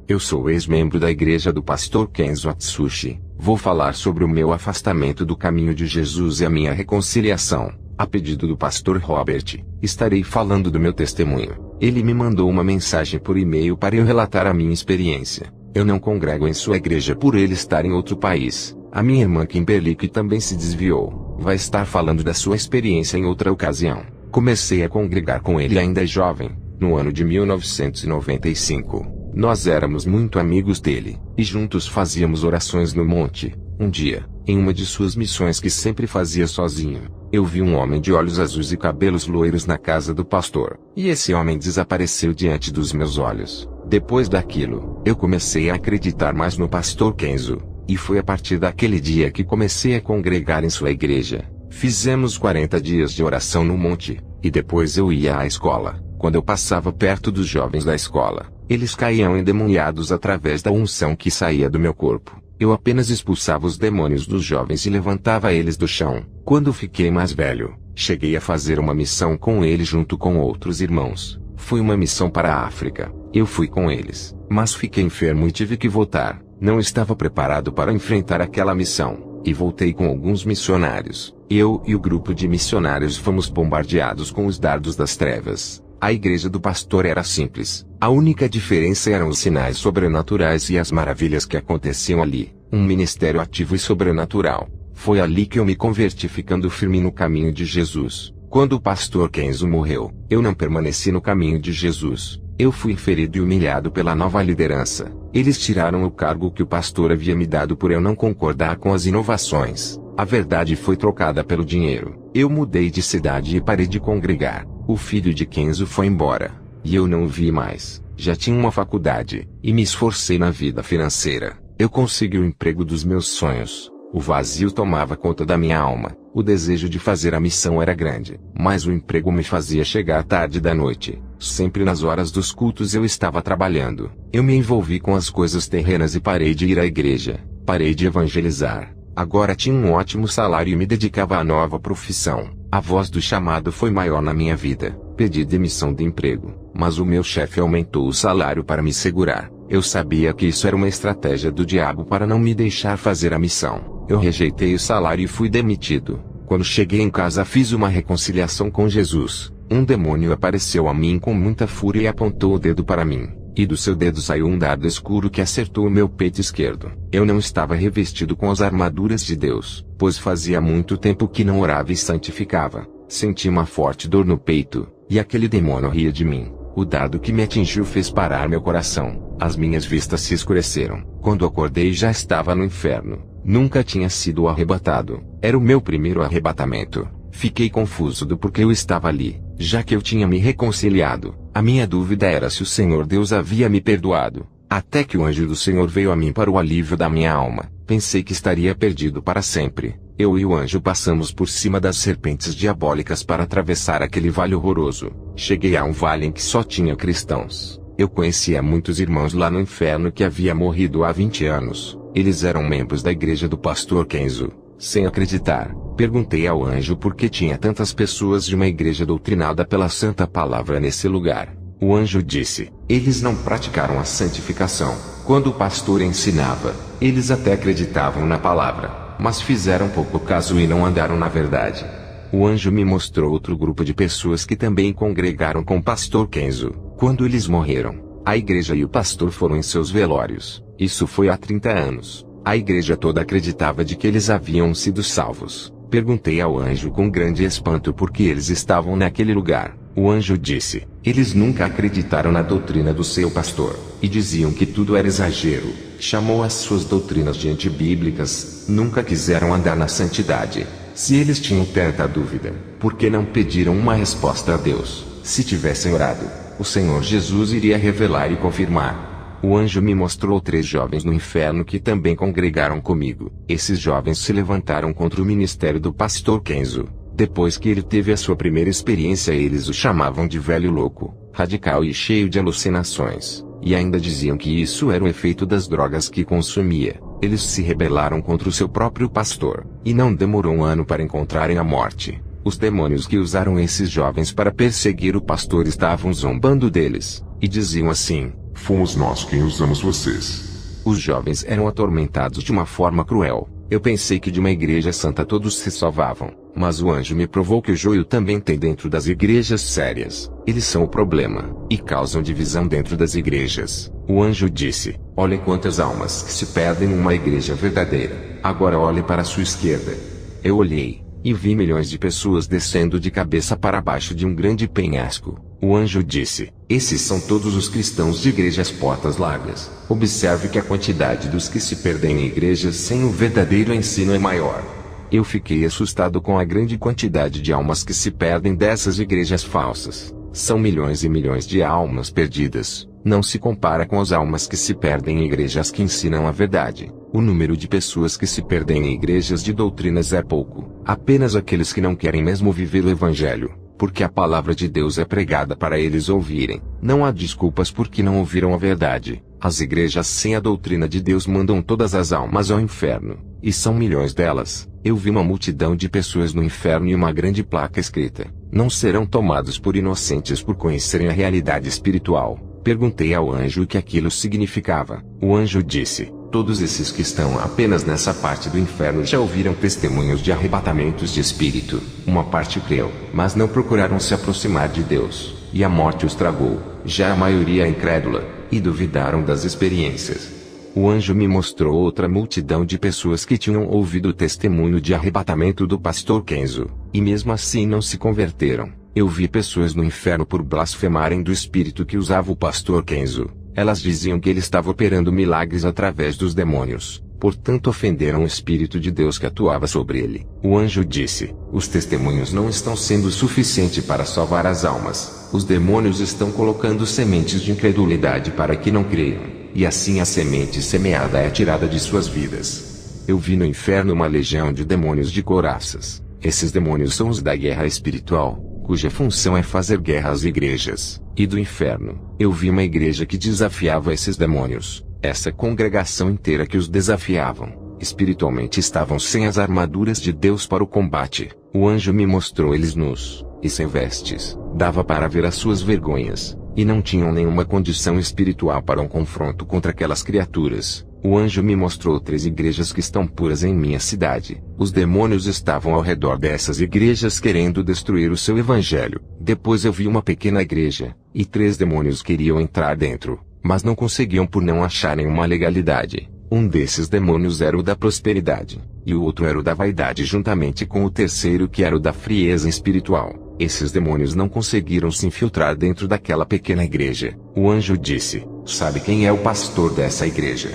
Eu sou ex-membro da igreja do pastor Kenzo Atsushi. Vou falar sobre o meu afastamento do caminho de Jesus e a minha reconciliação. A pedido do pastor Robert, estarei falando do meu testemunho. Ele me mandou uma mensagem por e-mail para eu relatar a minha experiência. Eu não congrego em sua igreja por ele estar em outro país. A minha irmã Kimberly, que também se desviou, vai estar falando da sua experiência em outra ocasião. Comecei a congregar com ele ainda jovem, no ano de 1995. Nós éramos muito amigos dele, e juntos fazíamos orações no monte. Um dia, em uma de suas missões que sempre fazia sozinho, eu vi um homem de olhos azuis e cabelos loiros na casa do pastor. E esse homem desapareceu diante dos meus olhos. Depois daquilo, eu comecei a acreditar mais no pastor Kenzo. E foi a partir daquele dia que comecei a congregar em sua igreja. Fizemos 40 dias de oração no monte, e depois eu ia à escola. Quando eu passava perto dos jovens da escola, eles caíam endemoniados através da unção que saía do meu corpo. Eu apenas expulsava os demônios dos jovens e levantava eles do chão. Quando fiquei mais velho, cheguei a fazer uma missão com eles junto com outros irmãos. Foi uma missão para a África. Eu fui com eles, mas fiquei enfermo e tive que voltar. Não estava preparado para enfrentar aquela missão, e voltei com alguns missionários. Eu e o grupo de missionários fomos bombardeados com os dardos das trevas. A igreja do pastor era simples. A única diferença eram os sinais sobrenaturais e as maravilhas que aconteciam ali. Um ministério ativo e sobrenatural. Foi ali que eu me converti, ficando firme no caminho de Jesus. Quando o pastor Kenzo morreu, eu não permaneci no caminho de Jesus. Eu fui ferido e humilhado pela nova liderança. Eles tiraram o cargo que o pastor havia me dado por eu não concordar com as inovações. A verdade foi trocada pelo dinheiro. Eu mudei de cidade e parei de congregar. O filho de Kenzo foi embora, e eu não o vi mais. Já tinha uma faculdade, e me esforcei na vida financeira. Eu consegui o emprego dos meus sonhos. O vazio tomava conta da minha alma. O desejo de fazer a missão era grande, mas o emprego me fazia chegar tarde da noite. Sempre nas horas dos cultos eu estava trabalhando. Eu me envolvi com as coisas terrenas e parei de ir à igreja. Parei de evangelizar. Agora tinha um ótimo salário e me dedicava à nova profissão. A voz do chamado foi maior na minha vida. Pedi demissão de emprego, mas o meu chefe aumentou o salário para me segurar. Eu sabia que isso era uma estratégia do diabo para não me deixar fazer a missão. Eu rejeitei o salário e fui demitido. Quando cheguei em casa fiz uma reconciliação com Jesus. Um demônio apareceu a mim com muita fúria e apontou o dedo para mim. E do seu dedo saiu um dardo escuro que acertou o meu peito esquerdo. Eu não estava revestido com as armaduras de Deus, pois fazia muito tempo que não orava e santificava. Senti uma forte dor no peito, e aquele demônio ria de mim. O dardo que me atingiu fez parar meu coração. As minhas vistas se escureceram. Quando acordei já estava no inferno. Nunca tinha sido arrebatado. Era o meu primeiro arrebatamento. Fiquei confuso do porquê eu estava ali, já que eu tinha me reconciliado. A minha dúvida era se o Senhor Deus havia me perdoado. Até que o anjo do Senhor veio a mim para o alívio da minha alma. Pensei que estaria perdido para sempre. Eu e o anjo passamos por cima das serpentes diabólicas para atravessar aquele vale horroroso. Cheguei a um vale em que só tinha cristãos. Eu conhecia muitos irmãos lá no inferno que havia morrido há 20 anos. Eles eram membros da igreja do pastor Kenzo. Sem acreditar, perguntei ao anjo por que tinha tantas pessoas de uma igreja doutrinada pela santa palavra nesse lugar. O anjo disse: eles não praticaram a santificação. Quando o pastor ensinava, eles até acreditavam na palavra, mas fizeram pouco caso e não andaram na verdade. O anjo me mostrou outro grupo de pessoas que também congregaram com o pastor Kenzo. Quando eles morreram, a igreja e o pastor foram em seus velórios. Isso foi há 30 anos. A igreja toda acreditava de que eles haviam sido salvos. Perguntei ao anjo com grande espanto por que eles estavam naquele lugar. O anjo disse: eles nunca acreditaram na doutrina do seu pastor, e diziam que tudo era exagero. Chamou as suas doutrinas de antibíblicas. Nunca quiseram andar na santidade. Se eles tinham tanta dúvida, por que não pediram uma resposta a Deus? Se tivessem orado, o Senhor Jesus iria revelar e confirmar. O anjo me mostrou 3 jovens no inferno que também congregaram comigo. Esses jovens se levantaram contra o ministério do pastor Kenzo. Depois que ele teve a sua primeira experiência, eles o chamavam de velho louco, radical e cheio de alucinações. E ainda diziam que isso era o efeito das drogas que consumia. Eles se rebelaram contra o seu próprio pastor, e não demorou um ano para encontrarem a morte. Os demônios que usaram esses jovens para perseguir o pastor estavam zombando deles, e diziam assim: Fomos nós quem usamos vocês. Os jovens eram atormentados de uma forma cruel. Eu pensei que de uma igreja santa todos se salvavam, mas o anjo me provou que o joio também tem dentro das igrejas sérias. Eles são o problema, e causam divisão dentro das igrejas. O anjo disse: olhem quantas almas que se perdem numa igreja verdadeira. Agora olhe para a sua esquerda. Eu olhei, e vi milhões de pessoas descendo de cabeça para baixo de um grande penhasco. O anjo disse: esses são todos os cristãos de igrejas portas largas. Observe que a quantidade dos que se perdem em igrejas sem o verdadeiro ensino é maior. Eu fiquei assustado com a grande quantidade de almas que se perdem dessas igrejas falsas. São milhões e milhões de almas perdidas. Não se compara com as almas que se perdem em igrejas que ensinam a verdade. O número de pessoas que se perdem em igrejas de doutrinas é pouco. Apenas aqueles que não querem mesmo viver o evangelho, porque a palavra de Deus é pregada para eles ouvirem. Não há desculpas porque não ouviram a verdade. As igrejas sem a doutrina de Deus mandam todas as almas ao inferno, e são milhões delas. Eu vi uma multidão de pessoas no inferno e uma grande placa escrita: não serão tomados por inocentes por conhecerem a realidade espiritual. Perguntei ao anjo o que aquilo significava. O anjo disse: todos esses que estão apenas nessa parte do inferno já ouviram testemunhos de arrebatamentos de espírito. Uma parte creu, mas não procuraram se aproximar de Deus, e a morte os tragou. Já a maioria é incrédula, e duvidaram das experiências. O anjo me mostrou outra multidão de pessoas que tinham ouvido o testemunho de arrebatamento do pastor Kenzo, e mesmo assim não se converteram. Eu vi pessoas no inferno por blasfemarem do espírito que usava o pastor Kenzo. Elas diziam que ele estava operando milagres através dos demônios, portanto ofenderam o Espírito de Deus que atuava sobre ele. O anjo disse: os testemunhos não estão sendo suficiente para salvar as almas. Os demônios estão colocando sementes de incredulidade para que não creiam, e assim a semente semeada é tirada de suas vidas. Eu vi no inferno uma legião de demônios de couraças. Esses demônios são os da guerra espiritual, cuja função é fazer guerra às igrejas. E do inferno, eu vi uma igreja que desafiava esses demônios. Essa congregação inteira que os desafiavam, espiritualmente estavam sem as armaduras de Deus para o combate. O anjo me mostrou eles nus, e sem vestes. Dava para ver as suas vergonhas, e não tinham nenhuma condição espiritual para um confronto contra aquelas criaturas. O anjo me mostrou 3 igrejas que estão puras em minha cidade. Os demônios estavam ao redor dessas igrejas querendo destruir o seu evangelho. Depois eu vi uma pequena igreja, e 3 demônios queriam entrar dentro, mas não conseguiam por não acharem uma legalidade. Um desses demônios era o da prosperidade, e o outro era o da vaidade juntamente com o terceiro que era o da frieza espiritual. Esses demônios não conseguiram se infiltrar dentro daquela pequena igreja. O anjo disse: sabe quem é o pastor dessa igreja?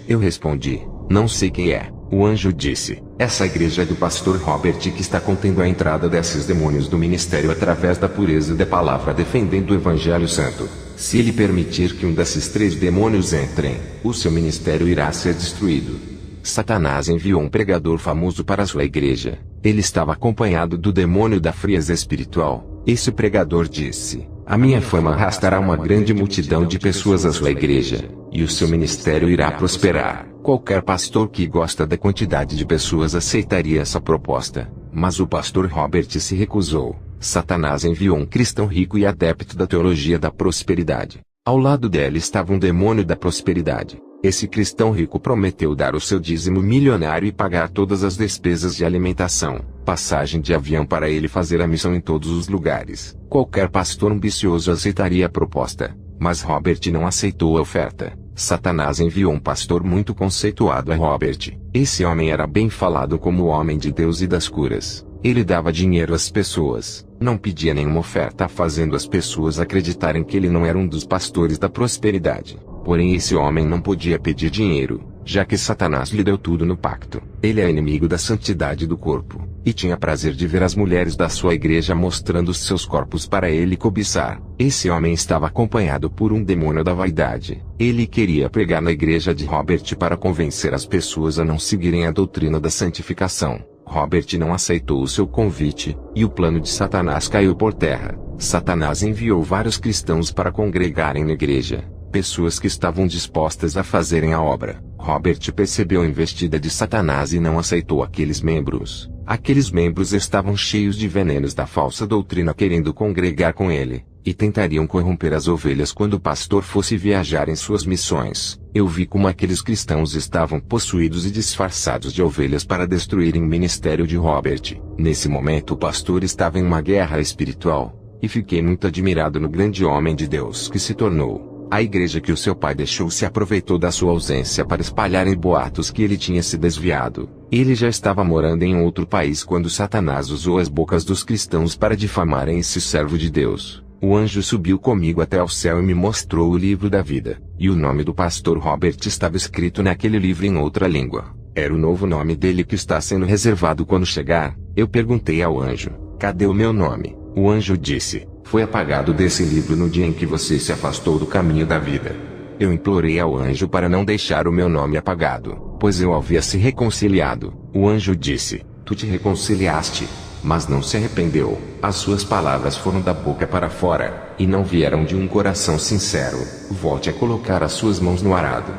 Eu respondi: não sei quem é. O anjo disse: essa igreja é do pastor Robert que está contendo a entrada desses demônios do ministério através da pureza da palavra defendendo o evangelho santo. Se ele permitir que um desses 3 demônios entrem, o seu ministério irá ser destruído. Satanás enviou um pregador famoso para sua igreja. Ele estava acompanhado do demônio da frieza espiritual. Esse pregador disse: a minha fama arrastará uma grande multidão de pessoas à sua igreja, e o seu ministério irá prosperar. Qualquer pastor que gosta da quantidade de pessoas aceitaria essa proposta, mas o pastor Robert se recusou. Satanás enviou um cristão rico e adepto da teologia da prosperidade. Ao lado dele estava um demônio da prosperidade. Esse cristão rico prometeu dar o seu dízimo milionário e pagar todas as despesas de alimentação, passagem de avião para ele fazer a missão em todos os lugares. Qualquer pastor ambicioso aceitaria a proposta, mas Robert não aceitou a oferta. Satanás enviou um pastor muito conceituado a Robert. Esse homem era bem falado como o homem de Deus e das curas. Ele dava dinheiro às pessoas, não pedia nenhuma oferta, fazendo as pessoas acreditarem que ele não era um dos pastores da prosperidade. Porém esse homem não podia pedir dinheiro, já que Satanás lhe deu tudo no pacto. Ele é inimigo da santidade do corpo, e tinha prazer de ver as mulheres da sua igreja mostrando seus corpos para ele cobiçar. Esse homem estava acompanhado por um demônio da vaidade. Ele queria pregar na igreja de Robert para convencer as pessoas a não seguirem a doutrina da santificação. Robert não aceitou o seu convite, e o plano de Satanás caiu por terra. Satanás enviou vários cristãos para congregarem na igreja. pessoas que estavam dispostas a fazerem a obra. Robert percebeu a investida de Satanás e não aceitou aqueles membros. Aqueles membros estavam cheios de venenos da falsa doutrina querendo congregar com ele, e tentariam corromper as ovelhas quando o pastor fosse viajar em suas missões. Eu vi como aqueles cristãos estavam possuídos e disfarçados de ovelhas para destruírem o ministério de Robert. Nesse momento o pastor estava em uma guerra espiritual, e fiquei muito admirado no grande homem de Deus que se tornou. A igreja que o seu pai deixou se aproveitou da sua ausência para espalharem boatos que ele tinha se desviado. Ele já estava morando em outro país quando Satanás usou as bocas dos cristãos para difamarem esse servo de Deus. O anjo subiu comigo até ao céu e me mostrou o livro da vida, e o nome do pastor Robert estava escrito naquele livro em outra língua. Era o novo nome dele que está sendo reservado quando chegar. Eu perguntei ao anjo: cadê o meu nome? O anjo disse: foi apagado desse livro no dia em que você se afastou do caminho da vida. Eu implorei ao anjo para não deixar o meu nome apagado, pois eu havia se reconciliado. O anjo disse: tu te reconciliaste, mas não se arrependeu. As suas palavras foram da boca para fora, e não vieram de um coração sincero. Volte a colocar as suas mãos no arado.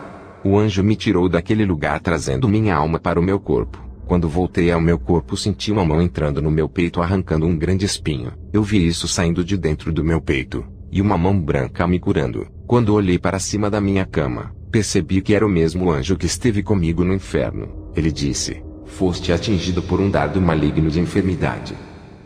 O anjo me tirou daquele lugar trazendo minha alma para o meu corpo. Quando voltei ao meu corpo senti uma mão entrando no meu peito arrancando um grande espinho. Eu vi isso saindo de dentro do meu peito, e uma mão branca me curando. Quando olhei para cima da minha cama, percebi que era o mesmo anjo que esteve comigo no inferno. Ele disse: foste atingido por um dardo maligno de enfermidade.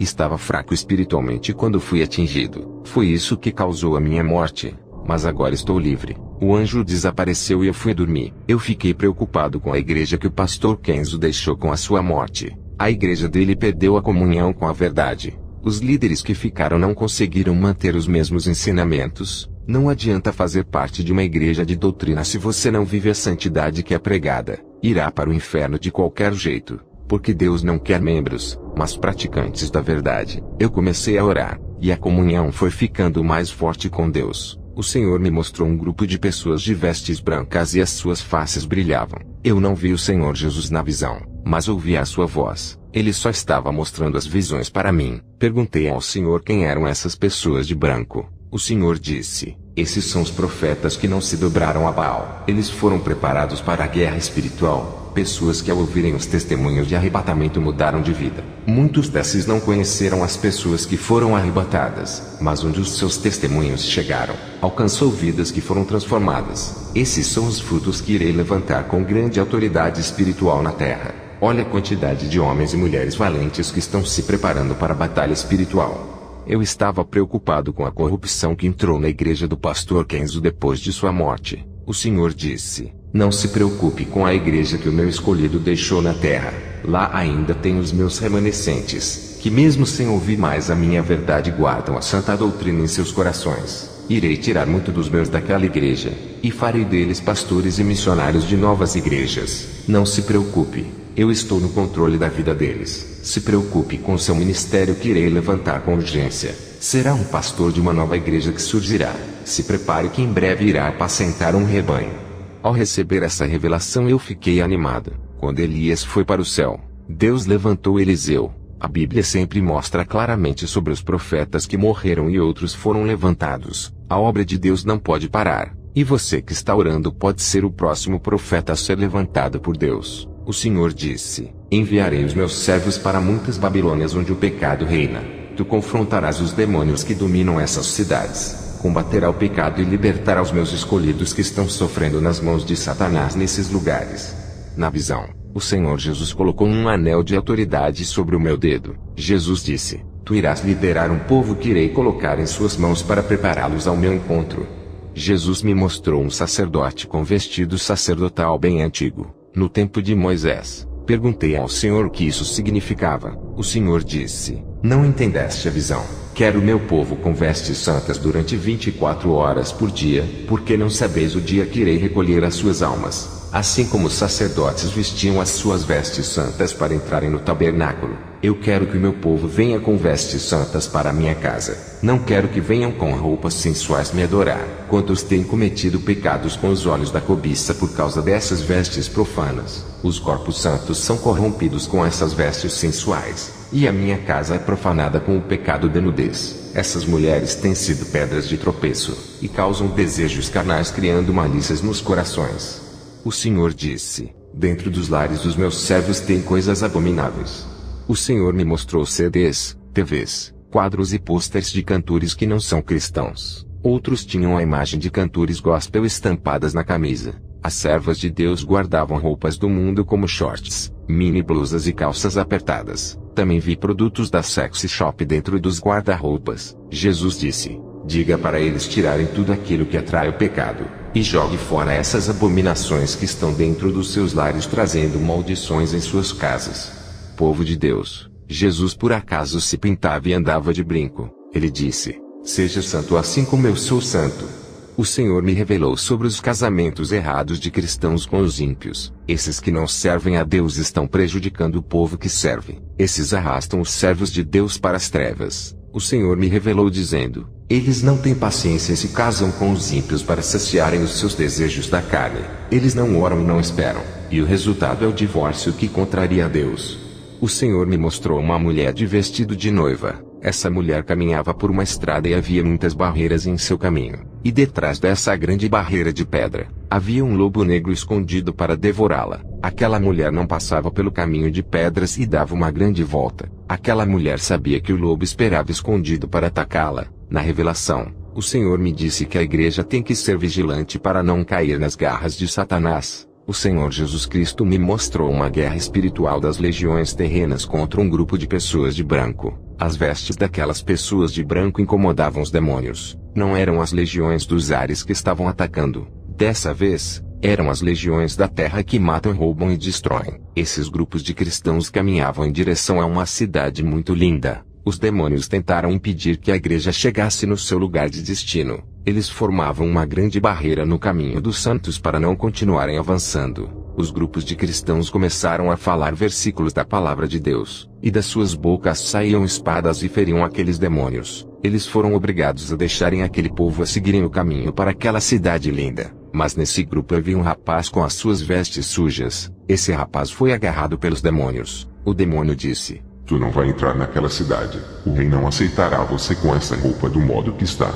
Estava fraco espiritualmente quando fui atingido. Foi isso que causou a minha morte. Mas agora estou livre. O anjo desapareceu e eu fui dormir. Eu fiquei preocupado com a igreja que o pastor Kenzo deixou com a sua morte. A igreja dele perdeu a comunhão com a verdade. Os líderes que ficaram não conseguiram manter os mesmos ensinamentos. Não adianta fazer parte de uma igreja de doutrina se você não vive a santidade que é pregada. Irá para o inferno de qualquer jeito. Porque Deus não quer membros, mas praticantes da verdade. Eu comecei a orar, e a comunhão foi ficando mais forte com Deus. O Senhor me mostrou um grupo de pessoas de vestes brancas e as suas faces brilhavam. Eu não vi o Senhor Jesus na visão, mas ouvi a sua voz. Ele só estava mostrando as visões para mim. Perguntei ao Senhor quem eram essas pessoas de branco. O Senhor disse: esses são os profetas que não se dobraram a Baal. Eles foram preparados para a guerra espiritual. Pessoas que ao ouvirem os testemunhos de arrebatamento mudaram de vida. Muitos desses não conheceram as pessoas que foram arrebatadas, mas onde os seus testemunhos chegaram, alcançou vidas que foram transformadas. Esses são os frutos que irei levantar com grande autoridade espiritual na terra. Olha a quantidade de homens e mulheres valentes que estão se preparando para a batalha espiritual. Eu estava preocupado com a corrupção que entrou na igreja do pastor Kenzo depois de sua morte. O Senhor disse: não se preocupe com a igreja que o meu escolhido deixou na terra. Lá ainda tem os meus remanescentes, que mesmo sem ouvir mais a minha verdade guardam a santa doutrina em seus corações. Irei tirar muito dos meus daquela igreja, e farei deles pastores e missionários de novas igrejas. Não se preocupe, eu estou no controle da vida deles. Se preocupe com seu ministério que irei levantar com urgência. Será um pastor de uma nova igreja que surgirá. Se prepare que em breve irá apacentar um rebanho. Ao receber essa revelação eu fiquei animado. Quando Elias foi para o céu, Deus levantou Eliseu. A Bíblia sempre mostra claramente sobre os profetas que morreram e outros foram levantados. A obra de Deus não pode parar. E você que está orando pode ser o próximo profeta a ser levantado por Deus. O Senhor disse: enviarei os meus servos para muitas Babilônias onde o pecado reina. Tu confrontarás os demônios que dominam essas cidades. Combaterá o pecado e libertará os meus escolhidos que estão sofrendo nas mãos de Satanás nesses lugares. Na visão, o Senhor Jesus colocou um anel de autoridade sobre o meu dedo. Jesus disse: tu irás liderar um povo que irei colocar em suas mãos para prepará-los ao meu encontro. Jesus me mostrou um sacerdote com vestido sacerdotal bem antigo, no tempo de Moisés. Perguntei ao Senhor o que isso significava. O Senhor disse: não entendeste a visão. Quero o meu povo com vestes santas durante 24 horas por dia, porque não sabeis o dia que irei recolher as suas almas. Assim como os sacerdotes vestiam as suas vestes santas para entrarem no tabernáculo, eu quero que o meu povo venha com vestes santas para a minha casa. Não quero que venham com roupas sensuais me adorar. Quantos têm cometido pecados com os olhos da cobiça por causa dessas vestes profanas? Os corpos santos são corrompidos com essas vestes sensuais, e a minha casa é profanada com o pecado de nudez. Essas mulheres têm sido pedras de tropeço, e causam desejos carnais criando malícias nos corações. O Senhor disse: dentro dos lares dos meus servos tem coisas abomináveis. O Senhor me mostrou CDs, TVs, quadros e pôsteres de cantores que não são cristãos. Outros tinham a imagem de cantores gospel estampadas na camisa. As servas de Deus guardavam roupas do mundo como shorts, mini blusas e calças apertadas. Também vi produtos da sexy shop dentro dos guarda-roupas. Jesus disse: diga para eles tirarem tudo aquilo que atrai o pecado, e jogue fora essas abominações que estão dentro dos seus lares trazendo maldições em suas casas. Povo de Deus, Jesus por acaso se pintava e andava de brinco. Ele disse: seja santo assim como eu sou santo. O Senhor me revelou sobre os casamentos errados de cristãos com os ímpios. Esses que não servem a Deus estão prejudicando o povo que serve. Esses arrastam os servos de Deus para as trevas. O Senhor me revelou dizendo: eles não têm paciência e se casam com os ímpios para saciarem os seus desejos da carne. Eles não oram e não esperam. E o resultado é o divórcio que contraria a Deus. O Senhor me mostrou uma mulher de vestido de noiva. Essa mulher caminhava por uma estrada e havia muitas barreiras em seu caminho. E detrás dessa grande barreira de pedra, havia um lobo negro escondido para devorá-la. Aquela mulher não passava pelo caminho de pedras e dava uma grande volta. Aquela mulher sabia que o lobo esperava escondido para atacá-la. Na revelação, o Senhor me disse que a igreja tem que ser vigilante para não cair nas garras de Satanás. O Senhor Jesus Cristo me mostrou uma guerra espiritual das legiões terrenas contra um grupo de pessoas de branco. As vestes daquelas pessoas de branco incomodavam os demônios. Não eram as legiões dos ares que estavam atacando. Dessa vez, eram as legiões da terra que matam, roubam e destroem. Esses grupos de cristãos caminhavam em direção a uma cidade muito linda. Os demônios tentaram impedir que a igreja chegasse no seu lugar de destino. Eles formavam uma grande barreira no caminho dos santos para não continuarem avançando. Os grupos de cristãos começaram a falar versículos da palavra de Deus, e das suas bocas saíam espadas e feriam aqueles demônios. Eles foram obrigados a deixarem aquele povo a seguirem o caminho para aquela cidade linda. Mas nesse grupo havia um rapaz com as suas vestes sujas. Esse rapaz foi agarrado pelos demônios. O demônio disse: tu não vai entrar naquela cidade. O rei não aceitará você com essa roupa do modo que está.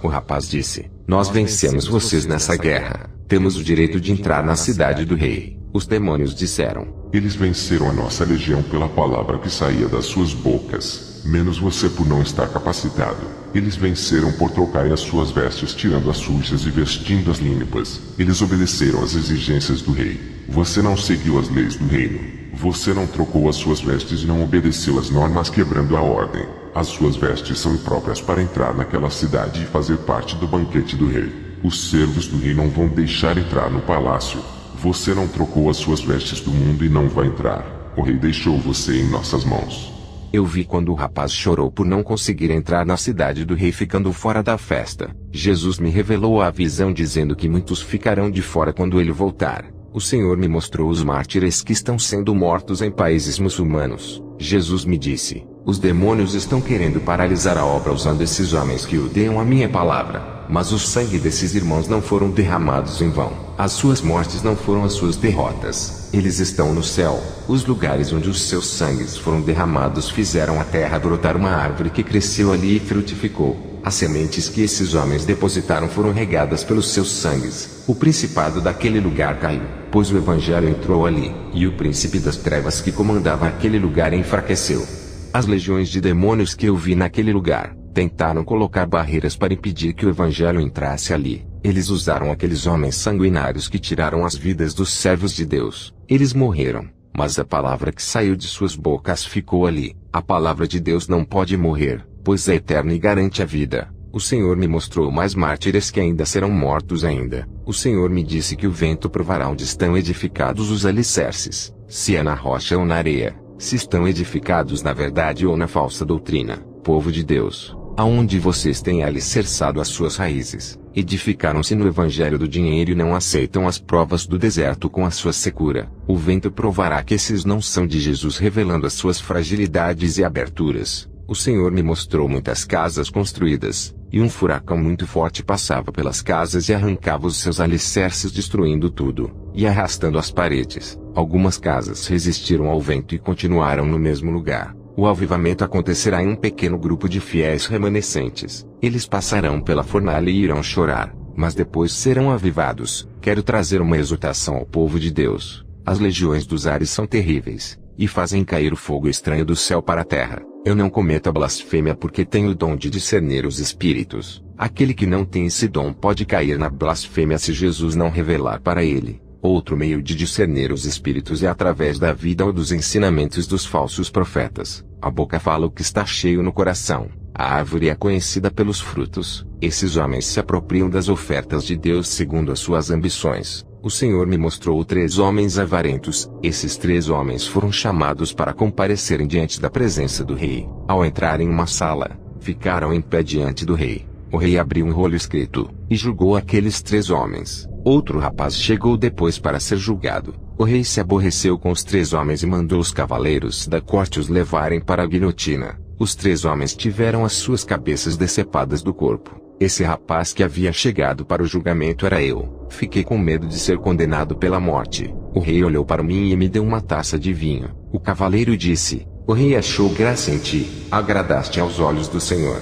O rapaz disse: nós vencemos vocês nessa guerra. Temos o direito de entrar na cidade do rei. Os demônios disseram: eles venceram a nossa legião pela palavra que saía das suas bocas, menos você por não estar capacitado. Eles venceram por trocarem as suas vestes tirando as sujas e vestindo as limpas. Eles obedeceram às exigências do rei. Você não seguiu as leis do reino. Você não trocou as suas vestes e não obedeceu às normas quebrando a ordem. As suas vestes são impróprias para entrar naquela cidade e fazer parte do banquete do rei. Os servos do rei não vão deixar entrar no palácio. Você não trocou as suas vestes do mundo e não vai entrar. O rei deixou você em nossas mãos. Eu vi quando o rapaz chorou por não conseguir entrar na cidade do rei ficando fora da festa. Jesus me revelou a visão dizendo que muitos ficarão de fora quando ele voltar. O Senhor me mostrou os mártires que estão sendo mortos em países muçulmanos. Jesus me disse: os demônios estão querendo paralisar a obra usando esses homens que odeiam a minha palavra. Mas o sangue desses irmãos não foram derramados em vão. As suas mortes não foram as suas derrotas. Eles estão no céu. Os lugares onde os seus sangues foram derramados fizeram a terra brotar uma árvore que cresceu ali e frutificou. As sementes que esses homens depositaram foram regadas pelos seus sangues. O principado daquele lugar caiu, pois o evangelho entrou ali, e o príncipe das trevas que comandava aquele lugar enfraqueceu. As legiões de demônios que eu vi naquele lugar tentaram colocar barreiras para impedir que o evangelho entrasse ali. Eles usaram aqueles homens sanguinários que tiraram as vidas dos servos de Deus. Eles morreram, mas a palavra que saiu de suas bocas ficou ali. A palavra de Deus não pode morrer, pois é eterna e garante a vida. O Senhor me mostrou mais mártires que ainda serão mortos ainda. O Senhor me disse que o vento provará onde estão edificados os alicerces, se é na rocha ou na areia, se estão edificados na verdade ou na falsa doutrina. Povo de Deus, aonde vocês têm alicerçado as suas raízes, edificaram-se no evangelho do dinheiro e não aceitam as provas do deserto com a sua secura. O vento provará que esses não são de Jesus, revelando as suas fragilidades e aberturas. O Senhor me mostrou muitas casas construídas, e um furacão muito forte passava pelas casas e arrancava os seus alicerces, destruindo tudo, e arrastando as paredes. Algumas casas resistiram ao vento e continuaram no mesmo lugar. O avivamento acontecerá em um pequeno grupo de fiéis remanescentes. Eles passarão pela fornalha e irão chorar, mas depois serão avivados. Quero trazer uma exortação ao povo de Deus. As legiões dos ares são terríveis, e fazem cair o fogo estranho do céu para a terra. Eu não cometo a blasfêmia porque tenho o dom de discernir os espíritos. Aquele que não tem esse dom pode cair na blasfêmia se Jesus não revelar para ele. Outro meio de discernir os espíritos é através da vida ou dos ensinamentos dos falsos profetas. A boca fala o que está cheio no coração. A árvore é conhecida pelos frutos. Esses homens se apropriam das ofertas de Deus segundo as suas ambições. O Senhor me mostrou 3 homens avarentos. Esses 3 homens foram chamados para comparecerem diante da presença do rei. Ao entrar em uma sala, ficaram em pé diante do rei. O rei abriu um rolo escrito, e julgou aqueles 3 homens. Outro rapaz chegou depois para ser julgado. O rei se aborreceu com os 3 homens e mandou os cavaleiros da corte os levarem para a guilhotina. Os 3 homens tiveram as suas cabeças decepadas do corpo. Esse rapaz que havia chegado para o julgamento era eu. Fiquei com medo de ser condenado pela morte. O rei olhou para mim e me deu uma taça de vinho. O cavaleiro disse: o rei achou graça em ti, agradaste aos olhos do Senhor.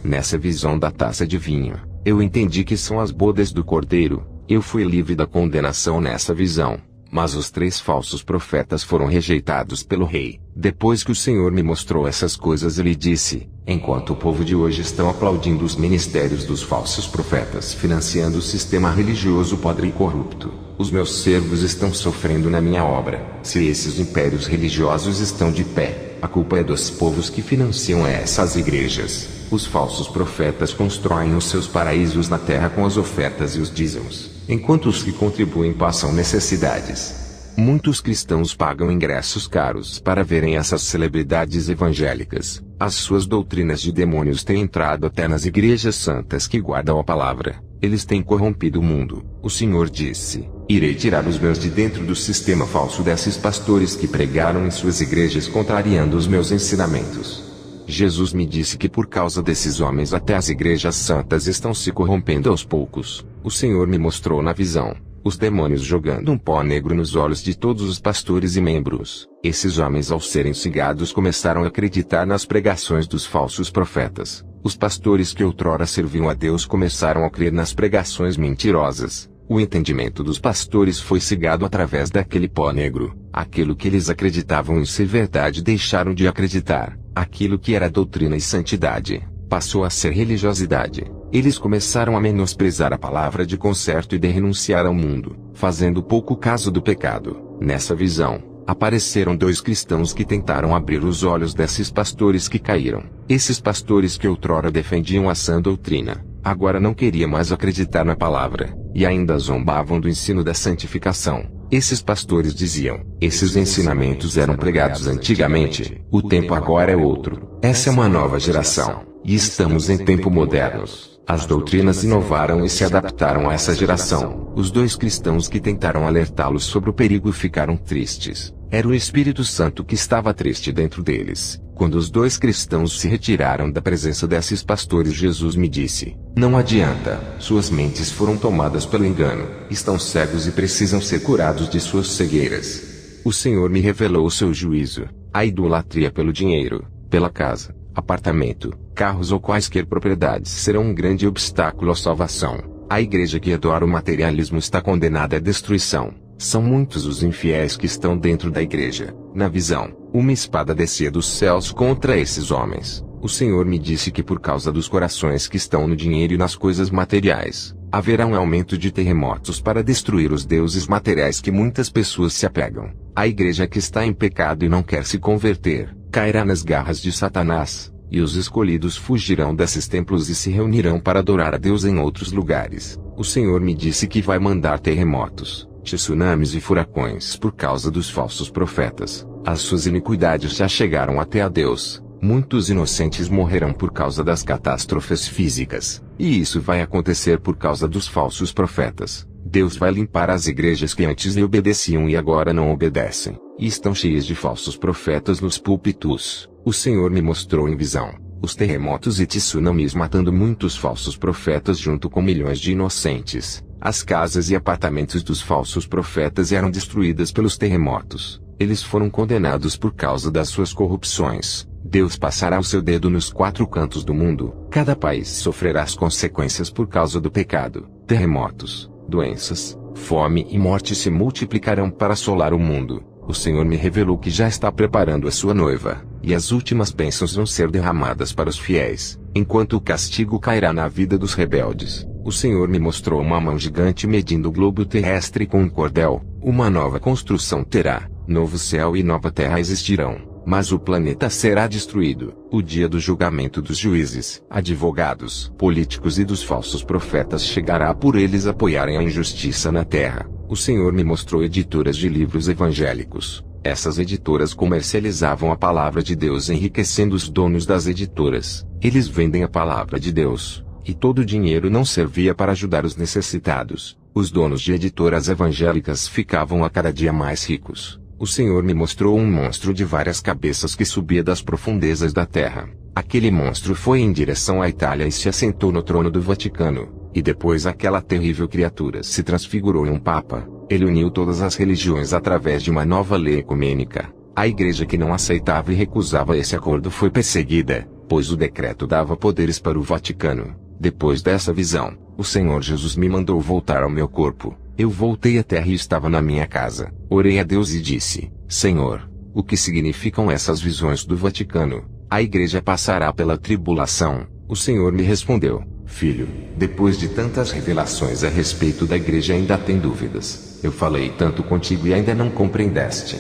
Nessa visão da taça de vinho, eu entendi que são as bodas do cordeiro. Eu fui livre da condenação nessa visão. Mas os 3 falsos profetas foram rejeitados pelo rei. Depois que o Senhor me mostrou essas coisas, ele disse: enquanto o povo de hoje estão aplaudindo os ministérios dos falsos profetas, financiando o sistema religioso podre e corrupto, os meus servos estão sofrendo na minha obra. Se esses impérios religiosos estão de pé, a culpa é dos povos que financiam essas igrejas. Os falsos profetas constroem os seus paraísos na terra com as ofertas e os dízimos, enquanto os que contribuem passam necessidades. Muitos cristãos pagam ingressos caros para verem essas celebridades evangélicas. As suas doutrinas de demônios têm entrado até nas igrejas santas que guardam a palavra. Eles têm corrompido o mundo. O Senhor disse: irei tirar os meus de dentro do sistema falso desses pastores que pregaram em suas igrejas contrariando os meus ensinamentos. Jesus me disse que por causa desses homens até as igrejas santas estão se corrompendo aos poucos. O Senhor me mostrou na visão os demônios jogando um pó negro nos olhos de todos os pastores e membros. Esses homens, ao serem cigados, começaram a acreditar nas pregações dos falsos profetas. Os pastores que outrora serviam a Deus começaram a crer nas pregações mentirosas. O entendimento dos pastores foi cegado através daquele pó negro. Aquilo que eles acreditavam em ser verdade deixaram de acreditar. Aquilo que era doutrina e santidade passou a ser religiosidade. Eles começaram a menosprezar a palavra de conserto e de renunciar ao mundo, fazendo pouco caso do pecado. Nessa visão, apareceram 2 cristãos que tentaram abrir os olhos desses pastores que caíram. Esses pastores que outrora defendiam a sã doutrina, agora não queriam mais acreditar na palavra, e ainda zombavam do ensino da santificação. Esses pastores diziam: esses ensinamentos eram pregados antigamente, o tempo agora é outro. Essa é uma nova geração, e estamos em tempo modernos. As doutrinas inovaram e se adaptaram a essa geração. Os 2 cristãos que tentaram alertá-los sobre o perigo ficaram tristes. Era o Espírito Santo que estava triste dentro deles. Quando os 2 cristãos se retiraram da presença desses pastores, Jesus me disse: não adianta, suas mentes foram tomadas pelo engano, estão cegos e precisam ser curados de suas cegueiras. O Senhor me revelou o seu juízo: a idolatria pelo dinheiro, pela casa, apartamento, carros ou quaisquer propriedades serão um grande obstáculo à salvação. A igreja que adora o materialismo está condenada à destruição. São muitos os infiéis que estão dentro da igreja. Na visão, uma espada descia dos céus contra esses homens. O Senhor me disse que por causa dos corações que estão no dinheiro e nas coisas materiais, haverá um aumento de terremotos para destruir os deuses materiais que muitas pessoas se apegam. A igreja que está em pecado e não quer se converter, cairá nas garras de Satanás, e os escolhidos fugirão desses templos e se reunirão para adorar a Deus em outros lugares. O Senhor me disse que vai mandar terremotos, tsunamis e furacões por causa dos falsos profetas. As suas iniquidades já chegaram até a Deus. Muitos inocentes morrerão por causa das catástrofes físicas, e isso vai acontecer por causa dos falsos profetas. Deus vai limpar as igrejas que antes lhe obedeciam e agora não obedecem, e estão cheias de falsos profetas nos púlpitos. O Senhor me mostrou em visão os terremotos e tsunamis matando muitos falsos profetas junto com milhões de inocentes. As casas e apartamentos dos falsos profetas eram destruídas pelos terremotos. Eles foram condenados por causa das suas corrupções. Deus passará o seu dedo nos 4 cantos do mundo. Cada país sofrerá as consequências por causa do pecado. Terremotos, doenças, fome e morte se multiplicarão para assolar o mundo. O Senhor me revelou que já está preparando a sua noiva, e as últimas bênçãos vão ser derramadas para os fiéis, enquanto o castigo cairá na vida dos rebeldes. O Senhor me mostrou uma mão gigante medindo o globo terrestre com um cordel. Uma nova construção terá, novo céu e nova terra existirão, mas o planeta será destruído. O dia do julgamento dos juízes, advogados, políticos e dos falsos profetas chegará por eles apoiarem a injustiça na terra. O Senhor me mostrou editoras de livros evangélicos. Essas editoras comercializavam a palavra de Deus, enriquecendo os donos das editoras. Eles vendem a palavra de Deus, e todo o dinheiro não servia para ajudar os necessitados. Os donos de editoras evangélicas ficavam a cada dia mais ricos. O Senhor me mostrou um monstro de várias cabeças que subia das profundezas da terra. Aquele monstro foi em direção à Itália e se assentou no trono do Vaticano. E depois aquela terrível criatura se transfigurou em um papa. Ele uniu todas as religiões através de uma nova lei ecumênica. A igreja que não aceitava e recusava esse acordo foi perseguida, pois o decreto dava poderes para o Vaticano. Depois dessa visão, o Senhor Jesus me mandou voltar ao meu corpo. Eu voltei à terra e estava na minha casa. Orei a Deus e disse: Senhor, o que significam essas visões do Vaticano? A igreja passará pela tribulação. O Senhor me respondeu: Filho, depois de tantas revelações a respeito da igreja ainda tem dúvidas. Eu falei tanto contigo e ainda não compreendeste.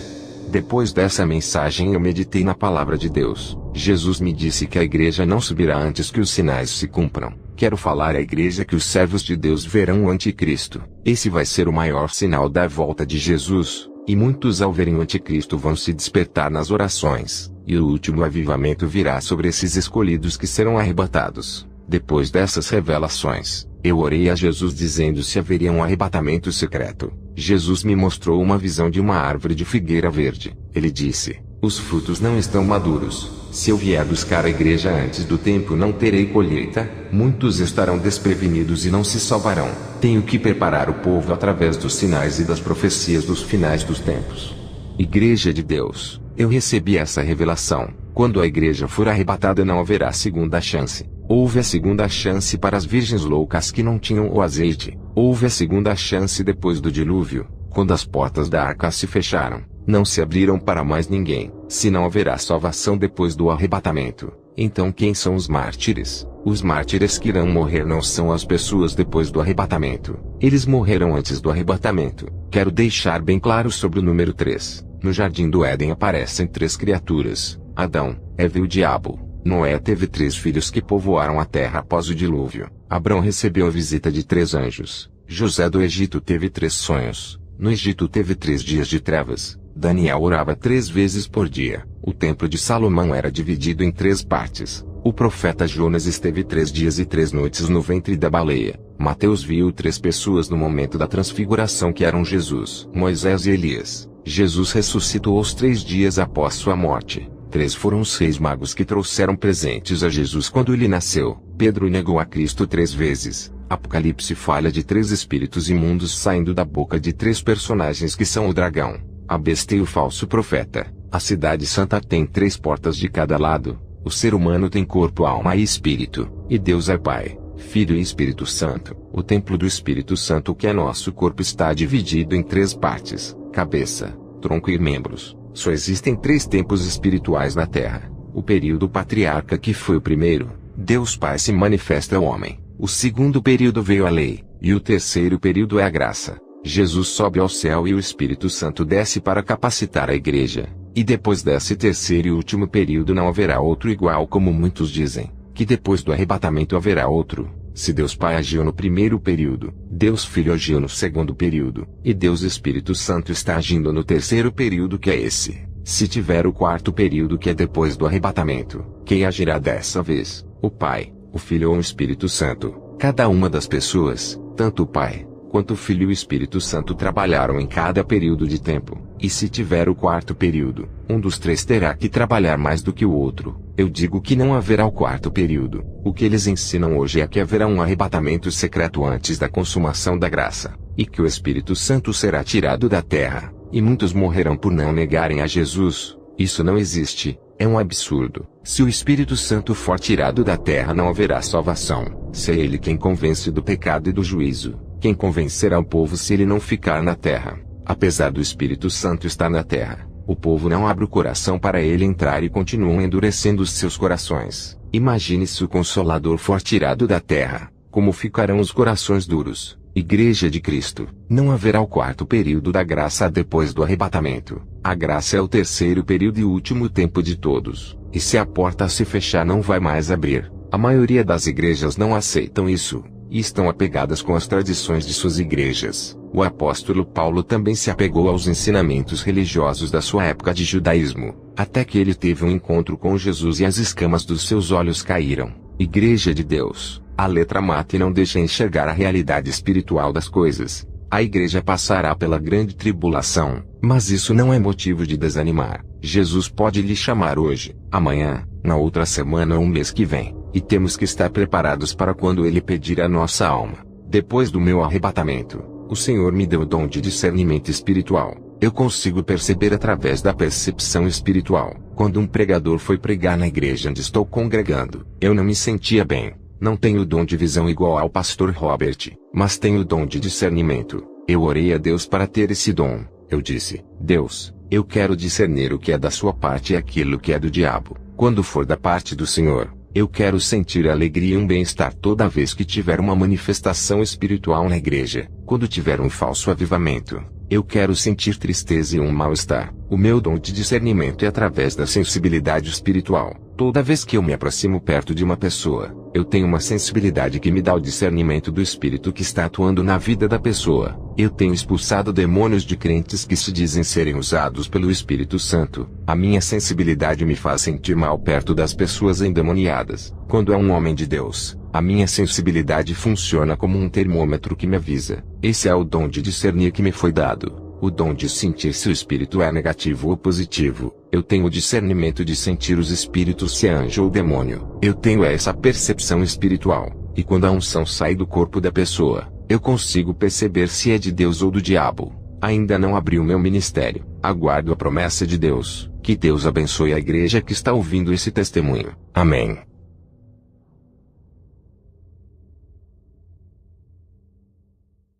Depois dessa mensagem eu meditei na palavra de Deus. Jesus me disse que a igreja não subirá antes que os sinais se cumpram. Quero falar à igreja que os servos de Deus verão o anticristo. Esse vai ser o maior sinal da volta de Jesus, e muitos ao verem o anticristo vão se despertar nas orações, e o último avivamento virá sobre esses escolhidos que serão arrebatados. Depois dessas revelações, eu orei a Jesus dizendo se haveria um arrebatamento secreto. Jesus me mostrou uma visão de uma árvore de figueira verde. Ele disse: os frutos não estão maduros. Se eu vier buscar a igreja antes do tempo não terei colheita, muitos estarão desprevenidos e não se salvarão. Tenho que preparar o povo através dos sinais e das profecias dos finais dos tempos. Igreja de Deus, eu recebi essa revelação. Quando a igreja for arrebatada não haverá segunda chance. Houve a segunda chance para as virgens loucas que não tinham o azeite. Houve a segunda chance depois do dilúvio, quando as portas da arca se fecharam. Não se abriram para mais ninguém. Se não haverá salvação depois do arrebatamento, então quem são os mártires? Os mártires que irão morrer não são as pessoas depois do arrebatamento. Eles morrerão antes do arrebatamento. Quero deixar bem claro sobre o número 3. No jardim do Éden aparecem 3 criaturas: Adão, Eva e o diabo. Noé teve 3 filhos que povoaram a terra após o dilúvio. Abrão recebeu a visita de 3 anjos. José do Egito teve 3 sonhos. No Egito teve 3 dias de trevas. Daniel orava 3 vezes por dia. O templo de Salomão era dividido em 3 partes. O profeta Jonas esteve 3 dias e 3 noites no ventre da baleia. Mateus viu 3 pessoas no momento da transfiguração que eram Jesus, Moisés e Elias. Jesus ressuscitou aos 3 dias após sua morte. 3 foram os 6 magos que trouxeram presentes a Jesus quando ele nasceu. Pedro negou a Cristo 3 vezes. Apocalipse fala de 3 espíritos imundos saindo da boca de 3 personagens que são o dragão, a besta e o falso profeta. A cidade santa tem 3 portas de cada lado. O ser humano tem corpo, alma e espírito. E Deus é Pai, Filho e Espírito Santo. O templo do Espírito Santo, que é nosso corpo, está dividido em 3 partes: cabeça, tronco e membros. Só existem 3 tempos espirituais na Terra. O período patriarca, que foi o primeiro, Deus Pai se manifesta ao homem. O segundo período veio a lei, e o terceiro período é a graça. Jesus sobe ao céu e o Espírito Santo desce para capacitar a igreja. E depois desse terceiro e último período não haverá outro igual, como muitos dizem, que depois do arrebatamento haverá outro. Se Deus Pai agiu no primeiro período, Deus Filho agiu no segundo período, e Deus Espírito Santo está agindo no terceiro período, que é esse. Se tiver o quarto período, que é depois do arrebatamento, quem agirá dessa vez? O Pai, o Filho ou o Espírito Santo? Cada uma das pessoas, tanto o Pai quanto o Filho e o Espírito Santo, trabalharam em cada período de tempo. E se tiver o quarto período, um dos 3 terá que trabalhar mais do que o outro. Eu digo que não haverá o quarto período. O que eles ensinam hoje é que haverá um arrebatamento secreto antes da consumação da graça, e que o Espírito Santo será tirado da terra, e muitos morrerão por não negarem a Jesus. Isso não existe. É um absurdo. Se o Espírito Santo for tirado da terra, não haverá salvação. Se é ele quem convence do pecado e do juízo, quem convencerá o povo se ele não ficar na terra? Apesar do Espírito Santo estar na terra, o povo não abre o coração para ele entrar e continuam endurecendo os seus corações. Imagine se o Consolador for tirado da terra. Como ficarão os corações duros? Igreja de Cristo. Não haverá o quarto período da graça depois do arrebatamento. A graça é o terceiro período e último tempo de todos. E se a porta se fechar, não vai mais abrir. A maioria das igrejas não aceitam isso, e estão apegadas com as tradições de suas igrejas. O apóstolo Paulo também se apegou aos ensinamentos religiosos da sua época de judaísmo, até que ele teve um encontro com Jesus e as escamas dos seus olhos caíram. Igreja de Deus, a letra mata e não deixa enxergar a realidade espiritual das coisas. A igreja passará pela grande tribulação, mas isso não é motivo de desanimar. Jesus pode lhe chamar hoje, amanhã, na outra semana ou um mês que vem, e temos que estar preparados para quando ele pedir a nossa alma. Depois do meu arrebatamento, o Senhor me deu o dom de discernimento espiritual. Eu consigo perceber através da percepção espiritual. Quando um pregador foi pregar na igreja onde estou congregando, eu não me sentia bem. Não tenho o dom de visão igual ao pastor Robert, mas tenho o dom de discernimento. Eu orei a Deus para ter esse dom. Eu disse: Deus, eu quero discernir o que é da sua parte e aquilo que é do diabo. Quando for da parte do Senhor, eu quero sentir alegria e um bem-estar toda vez que tiver uma manifestação espiritual na igreja. Quando tiver um falso avivamento, eu quero sentir tristeza e um mal-estar. O meu dom de discernimento é através da sensibilidade espiritual. Toda vez que eu me aproximo perto de uma pessoa, eu tenho uma sensibilidade que me dá o discernimento do Espírito que está atuando na vida da pessoa. Eu tenho expulsado demônios de crentes que se dizem serem usados pelo Espírito Santo. A minha sensibilidade me faz sentir mal perto das pessoas endemoniadas. Quando é um homem de Deus, a minha sensibilidade funciona como um termômetro que me avisa. Esse é o dom de discernir que me foi dado. O dom de sentir se o espírito é negativo ou positivo. Eu tenho o discernimento de sentir os espíritos, se é anjo ou demônio. Eu tenho essa percepção espiritual. E quando a unção sai do corpo da pessoa, eu consigo perceber se é de Deus ou do diabo. Ainda não abri o meu ministério. Aguardo a promessa de Deus. Que Deus abençoe a igreja que está ouvindo esse testemunho. Amém.